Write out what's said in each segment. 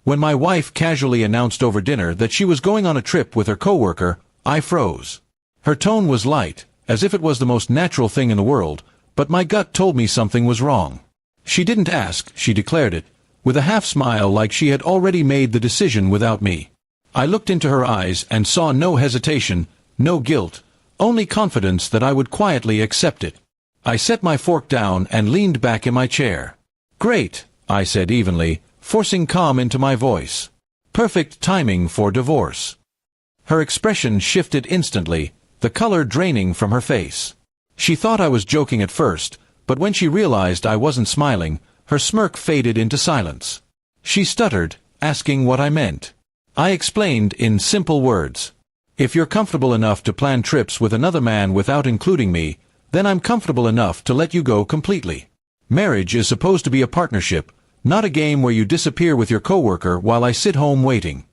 When my wife casually announced over dinner that she was going on a trip with her coworker, I froze. Her tone was light, as if it was the most natural thing in the world, but my gut told me something was wrong. She didn't ask, she declared it, with a half-smile like she had already made the decision without me. I looked into her eyes and saw no hesitation, no guilt, only confidence that I would quietly accept it. I set my fork down and leaned back in my chair. "Great," I said evenly, forcing calm into my voice. "Perfect timing for divorce." Her expression shifted instantly, the color draining from her face. She thought I was joking at first, but when she realized I wasn't smiling, her smirk faded into silence. She stuttered, asking what I meant. I explained in simple words. "If you're comfortable enough to plan trips with another man without including me, then I'm comfortable enough to let you go completely. Marriage is supposed to be a partnership, not a game where you disappear with your coworker while I sit home waiting."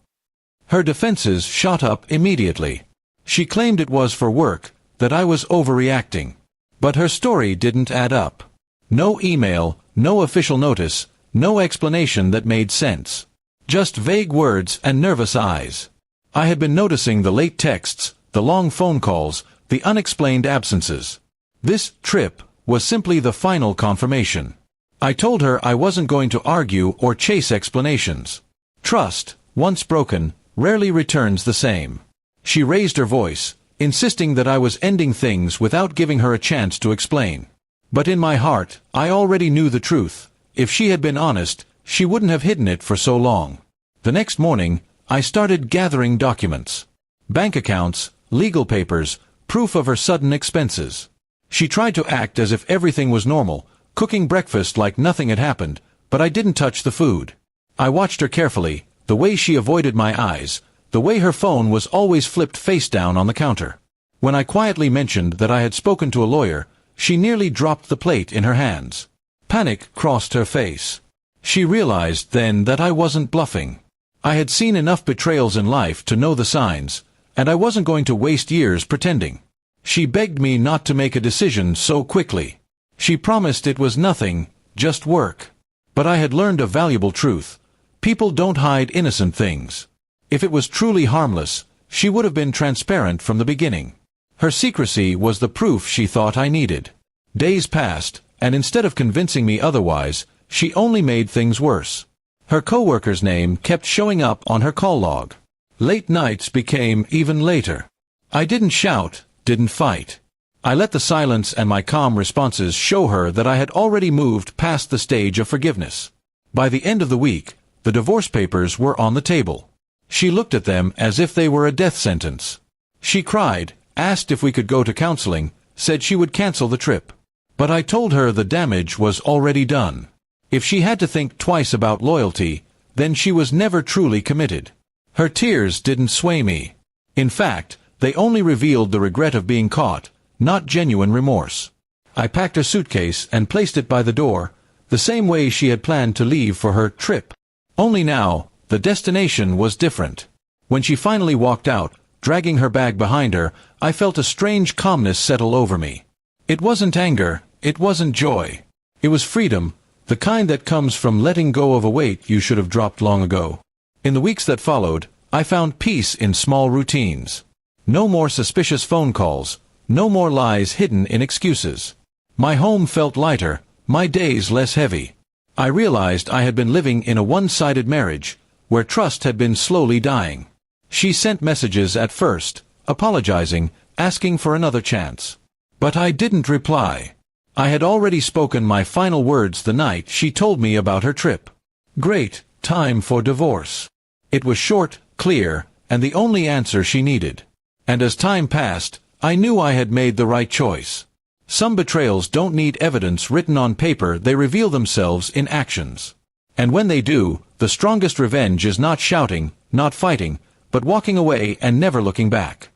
Her defenses shot up immediately. She claimed it was for work, that I was overreacting. But her story didn't add up. No email, no official notice, no explanation that made sense. Just vague words and nervous eyes. I had been noticing the late texts, the long phone calls, the unexplained absences. This trip was simply the final confirmation. I told her I wasn't going to argue or chase explanations. Trust, once broken, rarely returns the same. She raised her voice, insisting that I was ending things without giving her a chance to explain. But in my heart, I already knew the truth. If she had been honest, she wouldn't have hidden it for so long. The next morning, I started gathering documents. Bank accounts, legal papers, proof of her sudden expenses. She tried to act as if everything was normal, cooking breakfast like nothing had happened, but I didn't touch the food. I watched her carefully, the way she avoided my eyes, the way her phone was always flipped face down on the counter. When I quietly mentioned that I had spoken to a lawyer, she nearly dropped the plate in her hands. Panic crossed her face. She realized then that I wasn't bluffing. I had seen enough betrayals in life to know the signs, and I wasn't going to waste years pretending. She begged me not to make a decision so quickly. She promised it was nothing, just work. But I had learned a valuable truth. People don't hide innocent things. If it was truly harmless, she would have been transparent from the beginning. Her secrecy was the proof she thought I needed. Days passed, and instead of convincing me otherwise, she only made things worse. Her coworker's name kept showing up on her call log. Late nights became even later. I didn't shout, didn't fight. I let the silence and my calm responses show her that I had already moved past the stage of forgiveness. By the end of the week, the divorce papers were on the table. She looked at them as if they were a death sentence. She cried, asked if we could go to counseling, said she would cancel the trip. But I told her the damage was already done. If she had to think twice about loyalty, then she was never truly committed. Her tears didn't sway me. In fact, they only revealed the regret of being caught, not genuine remorse. I packed her suitcase and placed it by the door, the same way she had planned to leave for her trip. Only now, the destination was different. When she finally walked out, dragging her bag behind her, I felt a strange calmness settle over me. It wasn't anger, it wasn't joy. It was freedom, the kind that comes from letting go of a weight you should have dropped long ago. In the weeks that followed, I found peace in small routines. No more suspicious phone calls, no more lies hidden in excuses. My home felt lighter, my days less heavy. I realized I had been living in a one-sided marriage, where trust had been slowly dying. She sent messages at first, apologizing, asking for another chance. But I didn't reply. I had already spoken my final words the night she told me about her trip. Great, time for divorce. It was short, clear, and the only answer she needed. And as time passed, I knew I had made the right choice. Some betrayals don't need evidence written on paper, they reveal themselves in actions. And when they do, the strongest revenge is not shouting, not fighting, but walking away and never looking back.